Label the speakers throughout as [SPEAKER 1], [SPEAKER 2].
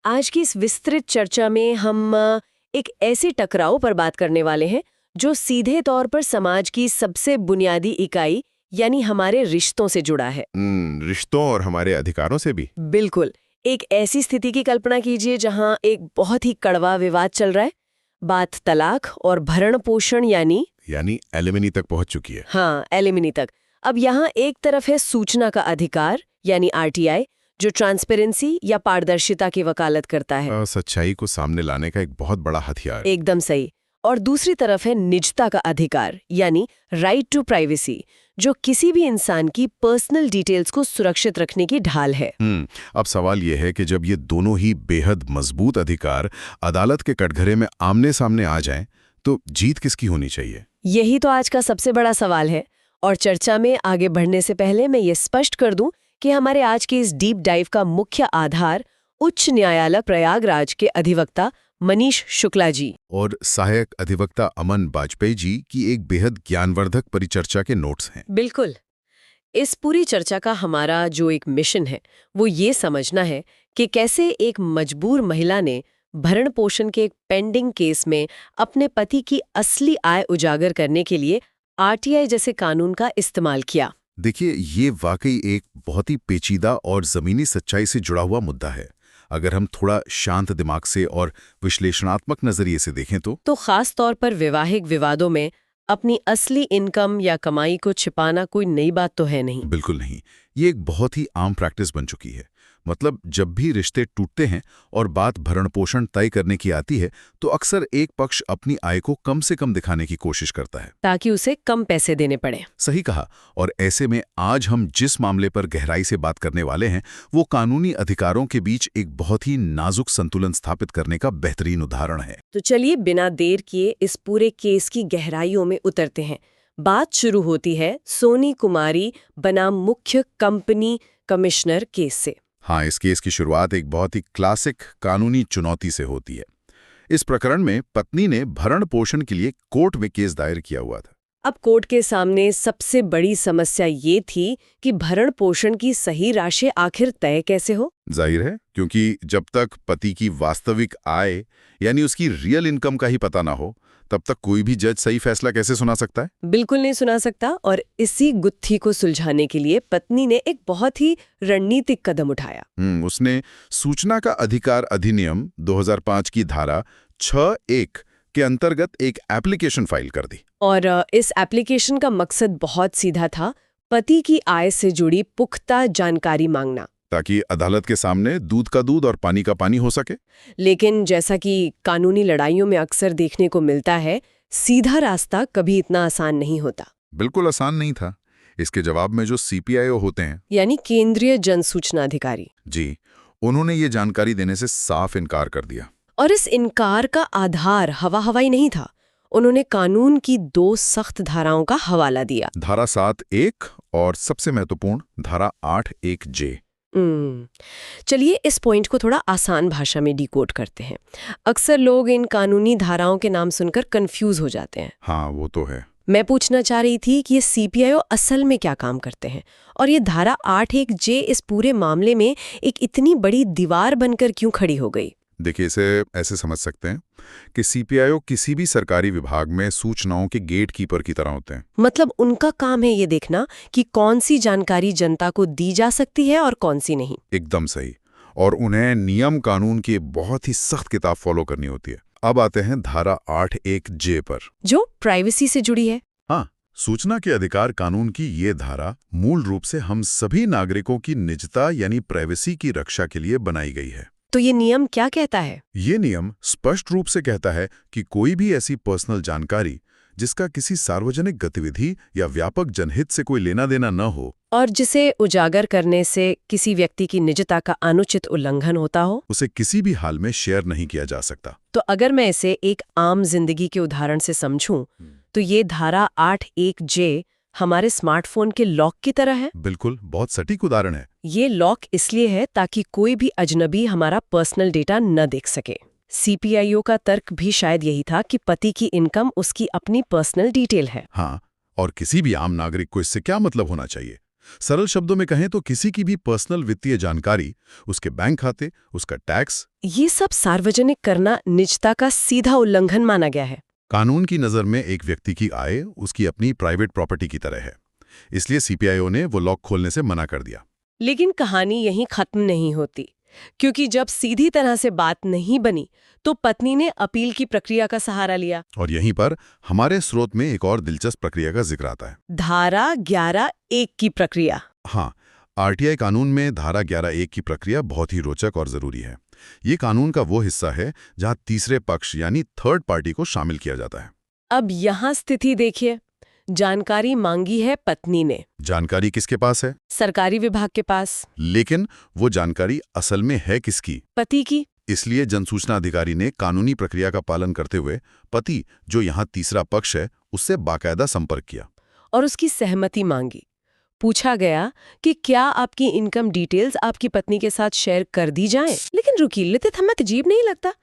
[SPEAKER 1] आज की इस विस्तृत चर्चा में हम एक ऐसे टकराव पर बात करने वाले हैं जो सीधे तौर पर समाज की सबसे बुनियादी इकाई यानी हमारे रिश्तों से जुड़ा है।
[SPEAKER 2] रिश्तों और हमारे अधिकारों से भी।
[SPEAKER 1] बिल्कुल। एक ऐसी स्थिति की कल्पना कीजिए जहां एक बहुत ही कड़वा विवाद चल रहा है। बात तलाक और भरण पोषण यानी
[SPEAKER 2] एलिमनी तक पहुंच चुकी है।
[SPEAKER 1] हाँ, एलिमनी तक। अब यहाँ एक तरफ है सूचना का अधिकार यानी आरटीआई, जो ट्रांसपेरेंसी या पारदर्शिता की वकालत करता है,
[SPEAKER 2] सच्चाई को सामने लाने का एक बहुत बड़ा हथियार।
[SPEAKER 1] एकदम सही। और दूसरी तरफ है निजता का अधिकार यानी राइट टू प्राइवेसी, जो किसी भी इंसान की पर्सनल डिटेल्स को सुरक्षित रखने की ढाल है।
[SPEAKER 2] अब सवाल यह है कि जब ये दोनों ही बेहद मजबूत अधिकार अदालत के कटघरे में आमने सामने आ जाएं, तो जीत किसकी होनी चाहिए?
[SPEAKER 1] यही तो आज का सबसे बड़ा सवाल है। और चर्चा में आगे बढ़ने से पहले मैं ये स्पष्ट कर दूं कि हमारे आज के इस डीप डाइव का मुख्य आधार उच्च न्यायालय प्रयागराज के अधिवक्ता मनीष शुक्ला जी
[SPEAKER 2] और सहायक अधिवक्ता अमन बाजपेयी जी की एक बेहद ज्ञानवर्धक परिचर्चा के नोट्स हैं।
[SPEAKER 1] बिल्कुल। इस पूरी चर्चा का हमारा जो एक मिशन है वो ये समझना है कि कैसे एक मजबूर महिला ने भरण पोषण के एक पेंडिंग केस में अपने पति की असली आय उजागर करने के लिए आरटीआई जैसे कानून का इस्तेमाल किया।
[SPEAKER 2] देखिए, ये वाकई एक बहुत ही पेचीदा और जमीनी सच्चाई से जुड़ा हुआ मुद्दा है। अगर हम थोड़ा शांत दिमाग से और विश्लेषणात्मक नजरिए से देखें तो
[SPEAKER 1] खास तौर पर वैवाहिक विवादों में अपनी असली इनकम या कमाई को छिपाना कोई नई बात तो है नहीं।
[SPEAKER 2] बिल्कुल नहीं। ये एक बहुत ही आम प्रैक्टिस बन चुकी है। मतलब जब भी रिश्ते टूटते हैं और बात भरण पोषण तय करने की आती है, तो अक्सर एक पक्ष अपनी आय को कम से कम दिखाने की कोशिश करता है
[SPEAKER 1] ताकि उसे कम पैसे देने पड़े।
[SPEAKER 2] सही कहा। और ऐसे में आज हम जिस मामले पर गहराई से बात करने वाले हैं, वो कानूनी अधिकारों के बीच एक बहुत ही नाजुक संतुलन स्थापित करने का बेहतरीन उदाहरण है।
[SPEAKER 1] तो चलिए बिना देर किए इस पूरे केस की गहराइयों में उतरते हैं। बात शुरू होती है सोनी कुमारी बनाम मुख्य कंपनी कमिश्नर केस से।
[SPEAKER 2] हाँ, इस केस की शुरुआत एक बहुत ही क्लासिक कानूनी चुनौती से होती है। इस प्रकरण में पत्नी ने भरण पोषण के लिए कोर्ट में केस दायर किया हुआ था।
[SPEAKER 1] अब कोर्ट के सामने सबसे बड़ी समस्या ये थी कि भरण पोषण की सही राशि आखिर तय कैसे हो।
[SPEAKER 2] जाहिर है, क्योंकि जब तक पति की वास्तविक आय यानी उसकी रियल इनकम का ही पता ना हो, तब तक कोई भी जज सही फैसला कैसे सुना सकता है?
[SPEAKER 1] बिल्कुल नहीं सुना सकता। और इसी गुत्थी को सुलझाने के लिए पत्नी ने एक बहुत ही रणनीतिक कदम उठाया।
[SPEAKER 2] उसने सूचना का अधिकार अधिनियम 2005 की धारा 6(1) के अंतर्गत एक एप्लीकेशन फाइल कर दी।
[SPEAKER 1] और इस एप्लीकेशन का मकसद बहुत सीधा था, पति की आय से जुड़ी पुख्ता जानकारी मांगना,
[SPEAKER 2] ताकि अदालत के सामने दूध का दूध और पानी का पानी हो सके।
[SPEAKER 1] लेकिन जैसा कि कानूनी लड़ाइयों में अक्सर देखने को मिलता है, सीधा रास्ता कभी इतना आसान नहीं होता।
[SPEAKER 2] बिल्कुल आसान नहीं था। इसके जवाब में जो सीपीआईओ होते हैं,
[SPEAKER 1] यानी केंद्रीय जन सूचना अधिकारी
[SPEAKER 2] जी, उन्होंने ये जानकारी देने से साफ इनकार कर दिया।
[SPEAKER 1] और इस इनकार का आधार हवाई नहीं था। उन्होंने कानून की 2 सख्त धाराओं का हवाला दिया,
[SPEAKER 2] धारा 7(1) और सबसे महत्वपूर्ण धारा 8(1)(j।
[SPEAKER 1] चलिए इस पॉइंट को थोड़ा आसान भाषा में डिकोड करते हैं। अक्सर लोग इन कानूनी धाराओं के नाम सुनकर कंफ्यूज हो जाते हैं।
[SPEAKER 2] हाँ, वो तो है।
[SPEAKER 1] मैं पूछना चाह रही थी कि ये सीपीआईओ असल में क्या काम करते हैं, और ये धारा 8(1)(j इस पूरे मामले में एक इतनी बड़ी दीवार बनकर क्यों खड़ी हो गई?
[SPEAKER 2] देखिए, इसे ऐसे समझ सकते हैं कि सीपीआईओ किसी भी सरकारी विभाग में सूचनाओं के गेट कीपर की तरह होते हैं।
[SPEAKER 1] मतलब उनका काम है ये देखना कि कौन सी जानकारी जनता को दी जा सकती है और कौन सी नहीं।
[SPEAKER 2] एकदम सही। और उन्हें नियम कानून की बहुत ही सख्त किताब फॉलो करनी होती है। अब आते हैं धारा 8(1)(j पर,
[SPEAKER 1] जो प्राइवेसी से जुड़ी है।
[SPEAKER 2] हाँ, सूचना के अधिकार कानून की ये धारा मूल रूप से हम सभी नागरिकों की निजता यानी प्राइवेसी की रक्षा के लिए बनाई गई है।
[SPEAKER 1] तो ये नियम क्या कहता है?
[SPEAKER 2] ये नियम स्पष्ट रूप से कहता है कि कोई भी ऐसी पर्सनल जानकारी जिसका किसी सार्वजनिक गतिविधि या व्यापक जनहित से कोई लेना देना न हो,
[SPEAKER 1] और जिसे उजागर करने से किसी व्यक्ति की निजता का अनुचित उल्लंघन होता हो,
[SPEAKER 2] उसे किसी भी हाल में शेयर नहीं किया जा सकता।
[SPEAKER 1] तो अगर मैं इसे एक आम जिंदगी के उदाहरण से समझूं, तो ये धारा 8(1)(j हमारे स्मार्टफोन के लॉक की तरह है।
[SPEAKER 2] बिल्कुल, बहुत सटीक उदाहरण है।
[SPEAKER 1] ये लॉक इसलिए है ताकि कोई भी अजनबी हमारा पर्सनल डेटा न देख सके। सीपीआईओ का तर्क भी शायद यही था कि पति की इनकम उसकी अपनी पर्सनल डिटेल है।
[SPEAKER 2] हाँ, और किसी भी आम नागरिक को इससे क्या मतलब होना चाहिए? सरल शब्दों में कहें तो किसी की भी पर्सनल वित्तीय जानकारी, उसके बैंक खाते, उसका टैक्स,
[SPEAKER 1] ये सब सार्वजनिक करना निजता का सीधा उल्लंघन माना गया है।
[SPEAKER 2] कानून की नज़र में एक व्यक्ति की आय उसकी अपनी प्राइवेट प्रॉपर्टी की तरह है। इसलिए सीपीआईओ ने वो लॉक खोलने से मना कर दिया।
[SPEAKER 1] लेकिन कहानी यहीं खत्म नहीं होती, क्योंकि जब सीधी तरह से बात नहीं बनी तो पत्नी ने अपील की प्रक्रिया का सहारा लिया।
[SPEAKER 2] और यहीं पर हमारे स्रोत में एक और दिलचस्प प्रक्रिया का जिक्र आता है।
[SPEAKER 1] धारा 11(1) की प्रक्रिया।
[SPEAKER 2] हाँ, आरटीआई कानून में धारा 11(1) की प्रक्रिया बहुत ही रोचक और जरूरी है। ये कानून का वो हिस्सा है जहां तीसरे पक्ष यानी थर्ड पार्टी को शामिल किया जाता है।
[SPEAKER 1] अब यहाँ स्थिति देखिए, जानकारी मांगी है पत्नी ने।
[SPEAKER 2] जानकारी किसके पास है?
[SPEAKER 1] सरकारी विभाग के पास।
[SPEAKER 2] लेकिन वो जानकारी असल में है किसकी?
[SPEAKER 1] पति की।
[SPEAKER 2] इसलिए जनसूचना अधिकारी ने कानूनी प्रक्रिया का पालन करते हुए पति, जो यहाँ तीसरा पक्ष है, उससे बाकायदा संपर्क किया
[SPEAKER 1] और उसकी सहमति मांगी। पूछा गया कि क्या आपकी इनकम डिटेल्स आपकी पत्नी के साथ शेयर कर दी जाएं? लेकिन रुकी, लेते थम्मा अजीब नहीं लगता?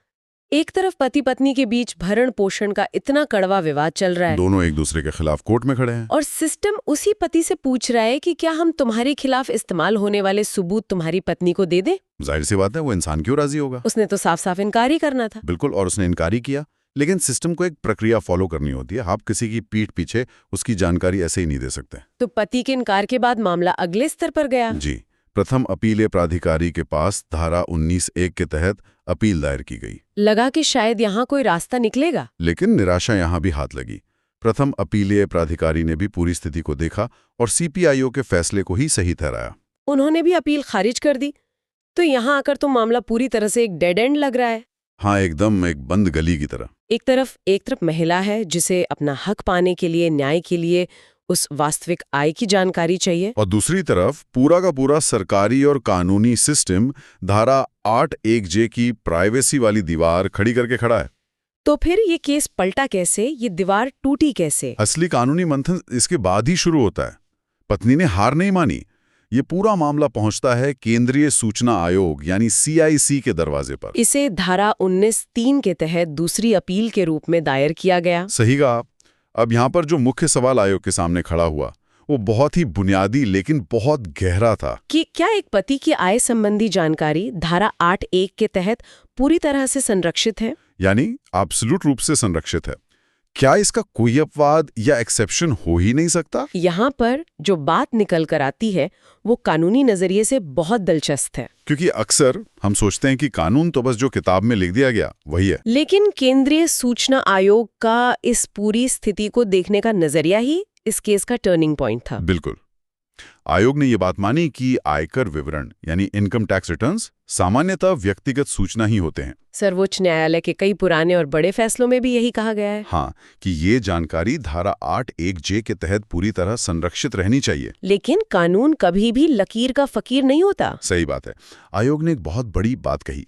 [SPEAKER 1] एक तरफ पति पत्नी के बीच भरण पोषण का इतना कड़वा विवाद चल रहा है,
[SPEAKER 2] दोनों एक दूसरे के खिलाफ कोर्ट में खड़े हैं,
[SPEAKER 1] और सिस्टम उसी पति से पूछ रहा है कि क्या हम तुम्हारे खिलाफ इस्तेमाल होने वाले सबूत तुम्हारी पत्नी को दे दें?
[SPEAKER 2] जाहिर सी बात है, वो इंसान क्यों राजी होगा?
[SPEAKER 1] उसने तो साफ साफ इनकार ही करना था।
[SPEAKER 2] बिल्कुल, और उसने इनकार ही किया। लेकिन सिस्टम को एक प्रक्रिया फॉलो करनी होती है। आप किसी की पीठ पीछे उसकी जानकारी ऐसे ही नहीं दे सकते।
[SPEAKER 1] तो पति के इनकार के बाद मामला अगले स्तर पर गया।
[SPEAKER 2] जी, प्रथम अपीलीय प्राधिकारी के पास धारा 19(1) के तहत अपील दायर की गई।
[SPEAKER 1] लगा कि शायद यहाँ कोई रास्ता निकलेगा,
[SPEAKER 2] लेकिन निराशा यहाँ भी हाथ लगी। प्रथम अपीलीय प्राधिकारी ने भी पूरी स्थिति को देखा और सीपीआईओ के फैसले को ही सही ठहराया।
[SPEAKER 1] उन्होंने भी अपील खारिज कर दी। तो यहाँ आकर तो मामला पूरी तरह से एक डेड एंड लग रहा है।
[SPEAKER 2] हाँ, एकदम एक बंद गली की तरह।
[SPEAKER 1] एक तरफ महिला है जिसे अपना हक पाने के लिए, न्याय के लिए उस वास्तविक आय की जानकारी चाहिए,
[SPEAKER 2] और दूसरी तरफ पूरा का पूरा सरकारी और कानूनी सिस्टम धारा 8(1) की प्राइवेसी वाली दीवार खड़ी करके खड़ा है।
[SPEAKER 1] तो फिर ये केस पलटा कैसे? ये दीवार टूटी कैसे?
[SPEAKER 2] असली कानूनी मंथन इसके बाद ही शुरू होता है। पत्नी ने हार नहीं मानी। ये पूरा मामला पहुंचता है केंद्रीय सूचना आयोग यानी CIC के दरवाजे पर।
[SPEAKER 1] इसे धारा 19(3) के तहत दूसरी अपील के रूप में दायर किया गया।
[SPEAKER 2] सही कहा। अब यहाँ पर जो मुख्य सवाल आयोग के सामने खड़ा हुआ वो बहुत ही बुनियादी लेकिन बहुत गहरा था
[SPEAKER 1] कि क्या एक पति की आय संबंधी जानकारी धारा 8(1) के तहत पूरी तरह से संरक्षित है,
[SPEAKER 2] यानी एब्सोल्यूट रूप से संरक्षित है? क्या इसका कोई अपवाद या एक्सेप्शन हो ही नहीं सकता?
[SPEAKER 1] यहाँ पर जो बात निकल कर आती है वो कानूनी नजरिए से बहुत दिलचस्प है,
[SPEAKER 2] क्योंकि अक्सर हम सोचते हैं कि कानून तो बस जो किताब में लिख दिया गया वही है।
[SPEAKER 1] लेकिन केंद्रीय सूचना आयोग का इस पूरी स्थिति को देखने का नजरिया ही इस केस का टर्निंग पॉइंट था।
[SPEAKER 2] बिल्कुल। आयोग ने ये बात मानी कि आयकर विवरण यानी इनकम टैक्स रिटर्न्स सामान्यतः व्यक्तिगत सूचना ही होते हैं।
[SPEAKER 1] सर्वोच्च न्यायालय के कई पुराने और बड़े फैसलों में भी यही कहा गया है।
[SPEAKER 2] हाँ, कि ये जानकारी धारा 8(1) के तहत पूरी तरह संरक्षित रहनी चाहिए।
[SPEAKER 1] लेकिन कानून कभी भी लकीर का फकीर नहीं होता।
[SPEAKER 2] सही बात है। आयोग ने एक बहुत बड़ी बात कही।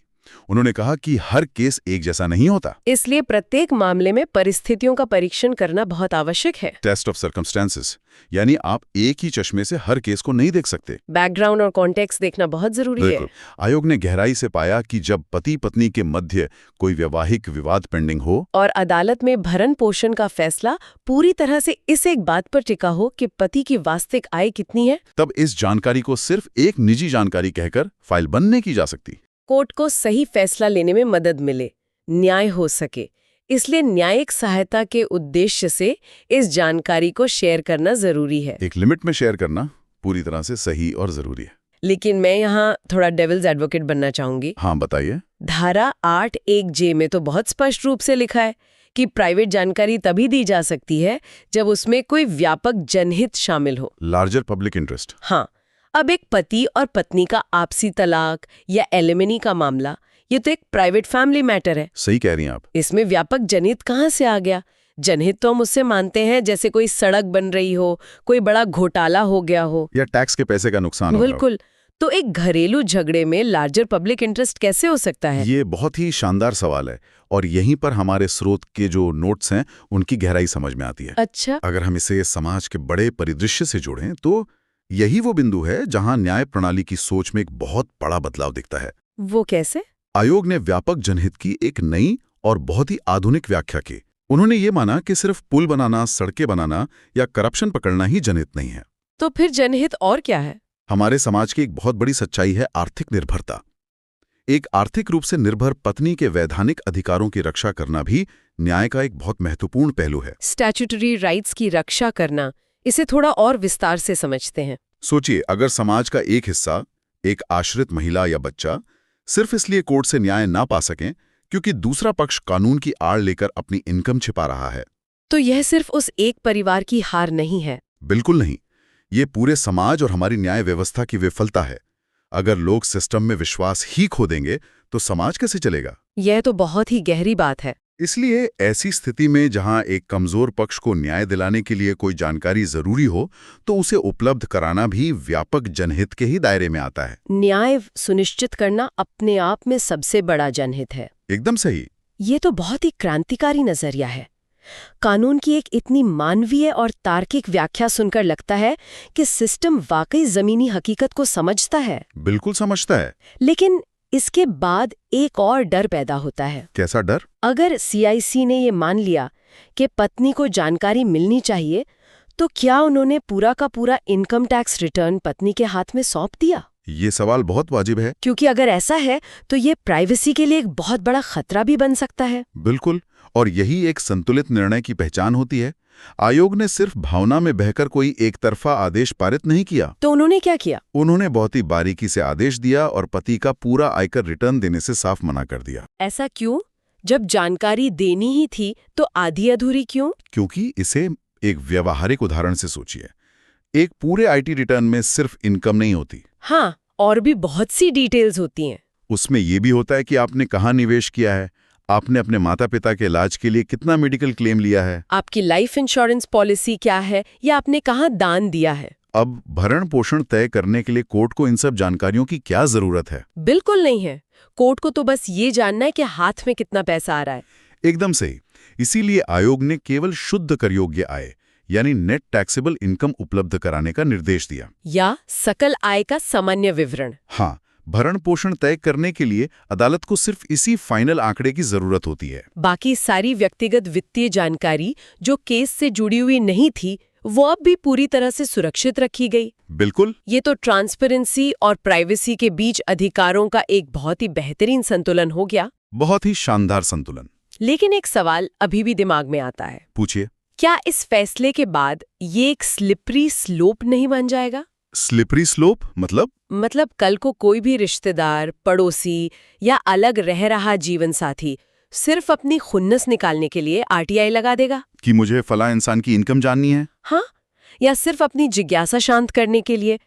[SPEAKER 2] उन्होंने कहा कि हर केस एक जैसा नहीं होता,
[SPEAKER 1] इसलिए प्रत्येक मामले में परिस्थितियों का परीक्षण करना बहुत आवश्यक है।
[SPEAKER 2] टेस्ट ऑफ सर्कमस्टेंसेस, यानी आप एक ही चश्मे से हर केस को नहीं देख सकते।
[SPEAKER 1] बैकग्राउंड और कॉन्टेक्स्ट देखना बहुत जरूरी है।
[SPEAKER 2] आयोग ने गहराई से पाया कि जब पति पत्नी के मध्य कोई वैवाहिक विवाद पेंडिंग हो
[SPEAKER 1] और अदालत में भरण पोषण का फैसला पूरी तरह से इस एक बात पर टिका हो कि पति की वास्तविक आय कितनी है,
[SPEAKER 2] तब इस जानकारी को सिर्फ एक निजी जानकारी कहकर फाइल बंद नहीं की जा सकती।
[SPEAKER 1] कोर्ट को सही फैसला लेने में मदद मिले, न्याय हो सके। इसलिए न्यायिक सहायता के उद्देश्य से इस जानकारी को शेयर करना जरूरी है।
[SPEAKER 2] एक लिमिट में शेयर करना पूरी तरह से सही और जरूरी है।
[SPEAKER 1] लेकिन मैं यहाँ थोड़ा डेविल्स एडवोकेट बनना चाहूंगी।
[SPEAKER 2] हाँ, बताइए।
[SPEAKER 1] धारा 8(1) में तो बहुत स्पष्ट रूप से लिखा है कि प्राइवेट जानकारी तभी दी जा सकती है जब उसमें कोई व्यापक जनहित शामिल हो,
[SPEAKER 2] लार्जर पब्लिक इंटरेस्ट।
[SPEAKER 1] हाँ, अब एक पति और पत्नी का आपसी तलाक या एलिमनी का मामला, ये तो एक प्राइवेट फैमिली मैटर है।
[SPEAKER 2] सही कह रही हैं आप।
[SPEAKER 1] इसमें व्यापक जनहित कहाँ से आ गया? जनहित तो हम उससे मानते हैं जैसे कोई सड़क बन रही हो, कोई बड़ा घोटाला हो गया हो,
[SPEAKER 2] या टैक्स के पैसे का नुकसान हो।
[SPEAKER 1] बिल्कुल। तो एक घरेलू झगड़े में लार्जर पब्लिक इंटरेस्ट कैसे हो सकता है?
[SPEAKER 2] ये बहुत ही शानदार सवाल है और यहीं पर हमारे स्रोत के जो नोट्स हैं उनकी गहराई समझ में आती है।
[SPEAKER 1] अच्छा।
[SPEAKER 2] अगर हम इसे समाज के बड़े परिदृश्य से जोड़ें तो यही वो बिंदु है जहां न्याय प्रणाली की सोच में एक बहुत बड़ा बदलाव दिखता है।
[SPEAKER 1] वो कैसे?
[SPEAKER 2] आयोग ने व्यापक जनहित की एक नई और बहुत ही आधुनिक व्याख्या की। उन्होंने ये माना कि सिर्फ पुल बनाना, सड़कें बनाना या करप्शन पकड़ना ही जनहित नहीं है।
[SPEAKER 1] तो फिर जनहित और क्या है?
[SPEAKER 2] हमारे समाज की एक बहुत बड़ी सच्चाई है आर्थिक निर्भरता। एक आर्थिक रूप से निर्भर पत्नी के वैधानिक अधिकारों की रक्षा करना भी न्याय का एक बहुत महत्वपूर्ण पहलू है।
[SPEAKER 1] स्टैट्यूटरी राइट्स की रक्षा करना, इसे थोड़ा और विस्तार से समझते हैं।
[SPEAKER 2] सोचिए, अगर समाज का एक हिस्सा, एक आश्रित महिला या बच्चा, सिर्फ इसलिए कोर्ट से न्याय ना पा सकें क्योंकि दूसरा पक्ष कानून की आड़ लेकर अपनी इनकम छिपा रहा है,
[SPEAKER 1] तो यह सिर्फ उस एक परिवार की हार नहीं है।
[SPEAKER 2] बिल्कुल नहीं। ये पूरे समाज और हमारी न्याय व्यवस्था की विफलता है। अगर लोग सिस्टम में विश्वास ही खो देंगे तो समाज कैसे चलेगा?
[SPEAKER 1] यह तो बहुत ही गहरी बात है।
[SPEAKER 2] इसलिए ऐसी स्थिति में जहां एक कमजोर पक्ष को न्याय दिलाने के लिए कोई जानकारी जरूरी हो, तो उसे उपलब्ध कराना भी व्यापक जनहित के ही दायरे में आता है।
[SPEAKER 1] न्याय सुनिश्चित करना अपने आप में सबसे बड़ा जनहित है।
[SPEAKER 2] एकदम सही।
[SPEAKER 1] ये तो बहुत ही क्रांतिकारी नजरिया है। कानून की एक इतनी मानवीय और तार्किक व्याख्या सुनकर लगता है कि सिस्टम वाकई जमीनी हकीकत को समझता है।
[SPEAKER 2] बिल्कुल समझता है।
[SPEAKER 1] लेकिन इसके बाद एक और डर पैदा होता है।
[SPEAKER 2] कैसा डर?
[SPEAKER 1] अगर सीआईसी ने ये मान लिया कि पत्नी को जानकारी मिलनी चाहिए, तो क्या उन्होंने पूरा का पूरा इनकम टैक्स रिटर्न पत्नी के हाथ में सौंप दिया?
[SPEAKER 2] ये सवाल बहुत वाजिब है।
[SPEAKER 1] क्योंकि अगर ऐसा है तो ये प्राइवेसी के लिए एक बहुत बड़ा खतरा भी बन सकता है।
[SPEAKER 2] बिल्कुल, और यही एक संतुलित निर्णय की पहचान होती है। आयोग ने सिर्फ भावना में बहकर कोई एक तरफा आदेश पारित नहीं किया।
[SPEAKER 1] तो उन्होंने क्या किया?
[SPEAKER 2] उन्होंने बहुत ही बारीकी से आदेश दिया और पति का पूरा आयकर रिटर्न देने से साफ मना कर दिया।
[SPEAKER 1] ऐसा क्यों? जब जानकारी देनी ही थी तो आधी अधूरी क्यों?
[SPEAKER 2] क्योंकि इसे एक व्यवहारिक उदाहरण से सोचिए। एक पूरे आईटी रिटर्न में सिर्फ इनकम नहीं होती।
[SPEAKER 1] हाँ, और भी बहुत सी डिटेल्स होती हैं।
[SPEAKER 2] उसमें यह भी होता है कि आपने कहाँ निवेश किया है, आपने अपने माता पिता के इलाज के लिए कितना मेडिकल क्लेम लिया है,
[SPEAKER 1] आपकी लाइफ इंश्योरेंस पॉलिसी क्या है, या आपने कहाँ दान दिया है।
[SPEAKER 2] अब भरण पोषण तय करने के लिए कोर्ट को इन सब जानकारियों की क्या जरूरत है?
[SPEAKER 1] बिल्कुल नहीं है। कोर्ट को तो बस ये जानना है कि हाथ में कितना पैसा आ रहा है।
[SPEAKER 2] एकदम सही। इसीलिए आयोग ने केवल शुद्ध कर योग्य आय यानी नेट टैक्सेबल इनकम उपलब्ध कराने का निर्देश दिया,
[SPEAKER 1] या सकल आय का सामान्य विवरण।
[SPEAKER 2] हाँ, भरण पोषण तय करने के लिए अदालत को सिर्फ इसी फाइनल आंकड़े की जरूरत होती है।
[SPEAKER 1] बाकी सारी व्यक्तिगत वित्तीय जानकारी जो केस से जुड़ी हुई नहीं थी, वो अब भी पूरी तरह से सुरक्षित रखी गई।
[SPEAKER 2] बिल्कुल।
[SPEAKER 1] ये तो ट्रांसपेरेंसी और प्राइवेसी के बीच अधिकारों का एक बहुत ही बेहतरीन संतुलन हो गया।
[SPEAKER 2] बहुत ही शानदार संतुलन।
[SPEAKER 1] लेकिन एक सवाल अभी भी दिमाग में आता है।
[SPEAKER 2] पूछिए।
[SPEAKER 1] क्या इस फैसले के बाद ये एक स्लिपरी स्लोप नहीं बन जाएगा?
[SPEAKER 2] स्लिपरी स्लोप मतलब
[SPEAKER 1] कल को कोई भी रिश्तेदार, पड़ोसी या अलग रह रहा जीवन साथी सिर्फ अपनी खुन्नस निकालने के लिए आरटीआई लगा देगा
[SPEAKER 2] कि मुझे फला इंसान की इनकम जाननी है।
[SPEAKER 1] हाँ, या सिर्फ अपनी जिज्ञासा शांत करने के लिए।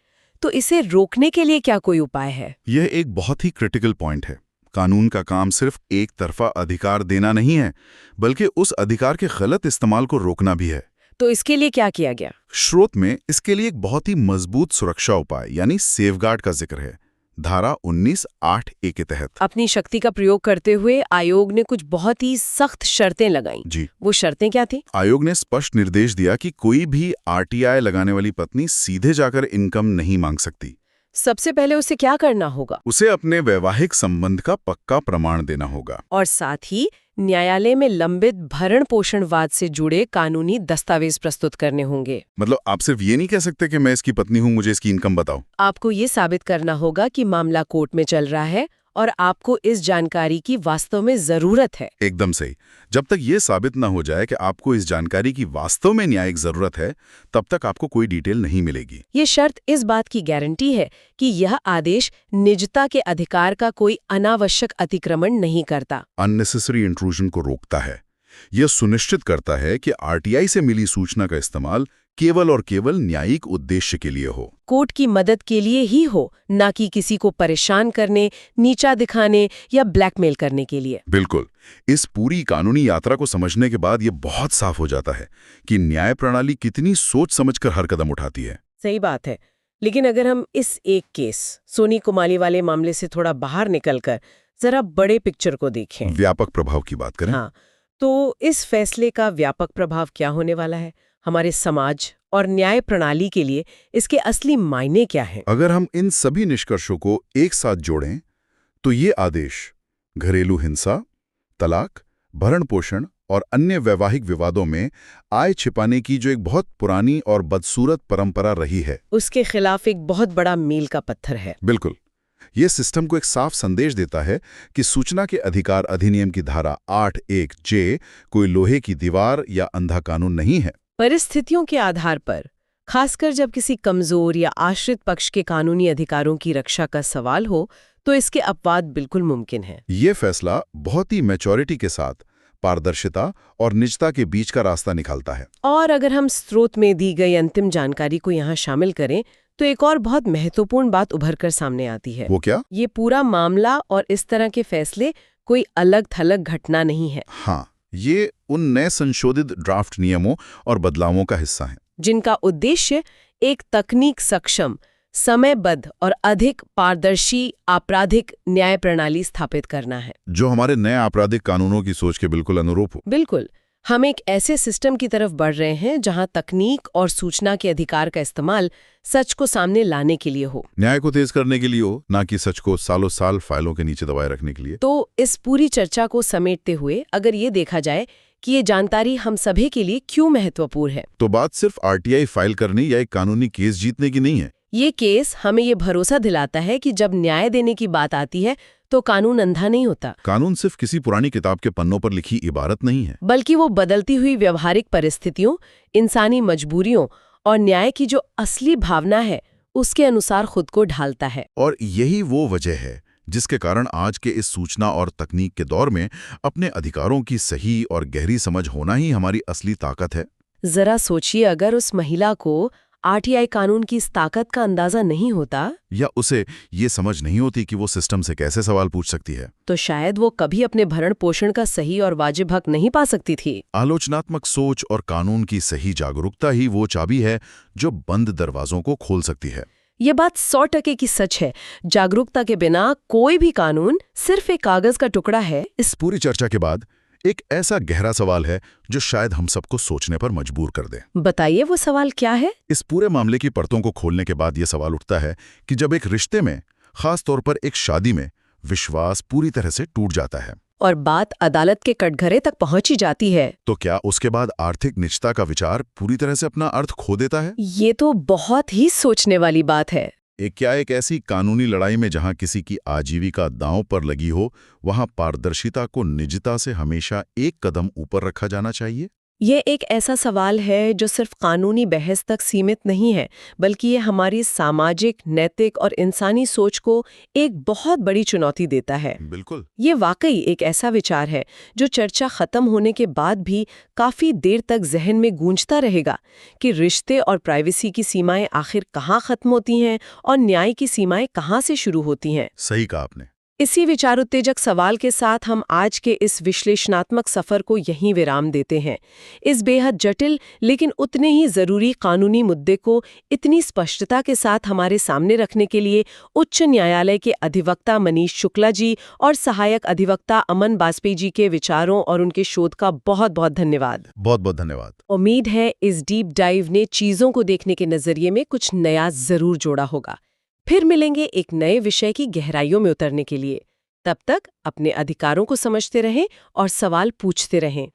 [SPEAKER 1] तो इसे रोकने के लिए क्या कोई उपाय है?
[SPEAKER 2] यह एक बहुत ही क्रिटिकल पॉइंट है। कानून का काम सिर्फ एक तरफा अधिकार देना नहीं है, बल्कि उस अधिकार के गलत इस्तेमाल को रोकना भी है।
[SPEAKER 1] तो इसके लिए क्या किया गया?
[SPEAKER 2] स्रोत में इसके लिए एक बहुत ही मजबूत सुरक्षा उपाय यानी सेफगार्ड का जिक्र है। धारा 19(8)(a) के तहत
[SPEAKER 1] अपनी शक्ति का प्रयोग करते हुए आयोग ने कुछ बहुत ही सख्त शर्तें लगाईं।
[SPEAKER 2] जी।
[SPEAKER 1] वो शर्तें क्या थी?
[SPEAKER 2] आयोग ने स्पष्ट निर्देश दिया कि कोई भी आरटीआई लगाने वाली पत्नी सीधे जाकर इनकम नहीं मांग सकती।
[SPEAKER 1] सबसे पहले उसे क्या करना होगा?
[SPEAKER 2] उसे अपने वैवाहिक संबंध का पक्का प्रमाण देना होगा
[SPEAKER 1] और साथ ही न्यायालय में लंबित भरण पोषण वाद से जुड़े कानूनी दस्तावेज प्रस्तुत करने होंगे।
[SPEAKER 2] मतलब आप सिर्फ ये नहीं कह सकते कि मैं इसकी पत्नी हूं, मुझे इसकी इनकम बताओ।
[SPEAKER 1] आपको ये साबित करना होगा कि मामला कोर्ट में चल रहा है और आपको इस जानकारी की वास्तव में जरूरत है।
[SPEAKER 2] एकदम सही। जब तक ये साबित ना हो जाए कि आपको इस जानकारी की वास्तव में न्यायिक जरूरत है, तब तक आपको कोई डिटेल नहीं मिलेगी।
[SPEAKER 1] ये शर्त इस बात की गारंटी है कि यह आदेश निजता के अधिकार का कोई अनावश्यक अतिक्रमण नहीं करता,
[SPEAKER 2] अननेसेसरी इंट्रूजन को रोकता है। यह सुनिश्चित करता है कि आरटीआई से मिली सूचना का इस्तेमाल केवल और केवल न्यायिक उद्देश्य के लिए हो,
[SPEAKER 1] कोर्ट की मदद के लिए ही हो, ना कि किसी को परेशान करने, नीचा दिखाने या ब्लैकमेल करने के लिए।
[SPEAKER 2] बिल्कुल। इस पूरी कानूनी यात्रा को समझने के बाद ये बहुत साफ हो जाता है कि न्याय प्रणाली कितनी सोच समझकर हर कदम उठाती है।
[SPEAKER 1] सही बात है। लेकिन अगर हम इस एक केस सोनी कुमाली वाले मामले से थोड़ा बाहर निकलकर जरा बड़े पिक्चर को देखें,
[SPEAKER 2] व्यापक प्रभाव की बात करें।
[SPEAKER 1] हाँ, तो इस फैसले का व्यापक प्रभाव क्या होने वाला है? हमारे समाज और न्याय प्रणाली के लिए इसके असली मायने क्या हैं?
[SPEAKER 2] अगर हम इन सभी निष्कर्षों को एक साथ जोड़ें, तो ये आदेश घरेलू हिंसा, तलाक, भरण पोषण और अन्य वैवाहिक विवादों में आय छिपाने की जो एक बहुत पुरानी और बदसूरत परंपरा रही है,
[SPEAKER 1] उसके खिलाफ एक बहुत बड़ा मील का पत्थर है।
[SPEAKER 2] बिल्कुल, ये सिस्टम को एक साफ संदेश देता है कि सूचना के अधिकार अधिनियम की धारा 8(1)(j कोई लोहे की दीवार या अंधा कानून नहीं है।
[SPEAKER 1] परिस्थितियों के आधार पर, खासकर जब किसी कमजोर या आश्रित पक्ष के कानूनी अधिकारों की रक्षा का सवाल हो, तो इसके अपवाद बिल्कुल मुमकिन है।
[SPEAKER 2] ये फैसला बहुत ही मैच्योरिटी के साथ पारदर्शिता और निजता के बीच का रास्ता निकालता है।
[SPEAKER 1] और अगर हम स्रोत में दी गई अंतिम जानकारी को यहाँ शामिल करें, तो एक और बहुत महत्वपूर्ण बात उभर कर सामने आती है।
[SPEAKER 2] वो क्या?
[SPEAKER 1] ये पूरा मामला और इस तरह के फैसले कोई अलग-थलग घटना नहीं है,
[SPEAKER 2] हाँ, ये उन नए संशोधित ड्राफ्ट नियमों और बदलावों का हिस्सा है,
[SPEAKER 1] जिनका उद्देश्य एक तकनीक सक्षम, समयबद्ध और अधिक पारदर्शी आपराधिक न्याय प्रणाली स्थापित करना है।
[SPEAKER 2] जो हमारे नए आपराधिक कानूनों की सोच के बिल्कुल अनुरूप हो।
[SPEAKER 1] बिल्कुल, हम एक ऐसे सिस्टम की तरफ बढ़ रहे हैं जहां तकनीक और सूचना के अधिकार का इस्तेमाल सच को सामने लाने के लिए हो,
[SPEAKER 2] न्याय को तेज करने के लिए हो, ना कि सच को सालों साल फाइलों के नीचे दबाए रखने के लिए।
[SPEAKER 1] तो इस पूरी चर्चा को समेटते हुए अगर ये देखा जाए कि ये जानकारी हम सभी के लिए क्यों महत्वपूर्ण है,
[SPEAKER 2] तो बात सिर्फ आरटीआई फाइल करने या एक कानूनी केस जीतने की नहीं है।
[SPEAKER 1] ये केस हमें ये भरोसा दिलाता है कि जब न्याय देने की बात आती है तो कानून अंधा नहीं होता,
[SPEAKER 2] कानून सिर्फ किसी पुरानी किताब के पन्नों पर लिखी इबारत नहीं है,
[SPEAKER 1] बल्कि वो बदलती हुई व्यवहारिक परिस्थितियों, इंसानी मजबूरियों और न्याय की जो असली भावना है उसके अनुसार खुद को ढालता है।
[SPEAKER 2] और यही वो वजह है जिसके कारण आज के इस सूचना और तकनीक के दौर में अपने अधिकारों की सही और गहरी समझ होना ही हमारी असली ताकत है।
[SPEAKER 1] जरा सोचिए, अगर उस महिला को आरटीआई कानून की इस ताकत का अंदाजा नहीं होता,
[SPEAKER 2] या उसे ये समझ नहीं होती कि वो सिस्टम से कैसे सवाल पूछ सकती है,
[SPEAKER 1] तो शायद वो कभी अपने भरण पोषण का सही और वाजिब हक नहीं पा सकती थी।
[SPEAKER 2] आलोचनात्मक सोच और कानून की सही जागरूकता ही वो चाबी है जो बंद दरवाजों को खोल सकती है।
[SPEAKER 1] ये बात 100% की सच है। जागरूकता के बिना कोई भी कानून सिर्फ एक कागज का टुकड़ा है।
[SPEAKER 2] इस पूरी चर्चा के बाद एक ऐसा गहरा सवाल है जो शायद हम सबको सोचने पर मजबूर कर दे।
[SPEAKER 1] बताइए, वो सवाल क्या है?
[SPEAKER 2] इस पूरे मामले की परतों को खोलने के बाद ये सवाल उठता है कि जब एक रिश्ते में, खास तौर पर एक शादी में, विश्वास पूरी तरह से टूट जाता है
[SPEAKER 1] और बात अदालत के कटघरे तक पहुंची जाती है,
[SPEAKER 2] तो क्या उसके बाद आर्थिक निजता का विचार पूरी तरह से अपना अर्थ खो देता है?
[SPEAKER 1] ये तो बहुत ही सोचने वाली बात है।
[SPEAKER 2] क्या एक ऐसी कानूनी लड़ाई में जहां किसी की आजीविका दांव पर लगी हो, वहां पारदर्शिता को निजता से हमेशा एक कदम ऊपर रखा जाना चाहिए?
[SPEAKER 1] ये एक ऐसा सवाल है जो सिर्फ कानूनी बहस तक सीमित नहीं है, बल्कि ये हमारी सामाजिक, नैतिक और इंसानी सोच को एक बहुत बड़ी चुनौती देता है।
[SPEAKER 2] बिल्कुल।
[SPEAKER 1] ये वाकई एक ऐसा विचार है जो चर्चा खत्म होने के बाद भी काफी देर तक जहन में गूंजता रहेगा कि रिश्ते और प्राइवेसी की सीमाएं आखिर कहाँ खत्म होती हैं और न्याय की सीमाएं कहाँ से शुरू होती हैं।
[SPEAKER 2] सही कहा आपने।
[SPEAKER 1] इसी विचार उत्तेजक सवाल के साथ हम आज के इस विश्लेषणात्मक सफर को यहीं विराम देते हैं। इस बेहद जटिल लेकिन उतने ही जरूरी कानूनी मुद्दे को इतनी स्पष्टता के साथ हमारे सामने रखने के लिए उच्च न्यायालय के अधिवक्ता मनीष शुक्ला जी और सहायक अधिवक्ता अमन बाजपेयी जी के विचारों और उनके शोध का बहुत बहुत धन्यवाद।
[SPEAKER 2] बहुत बहुत धन्यवाद।
[SPEAKER 1] उम्मीद है इस डीप डाइव ने चीजों को देखने के नजरिए में कुछ नया जरूर जोड़ा होगा। फिर मिलेंगे एक नए विषय की गहराइयों में उतरने के लिए। तब तक अपने अधिकारों को समझते रहें और सवाल पूछते रहें।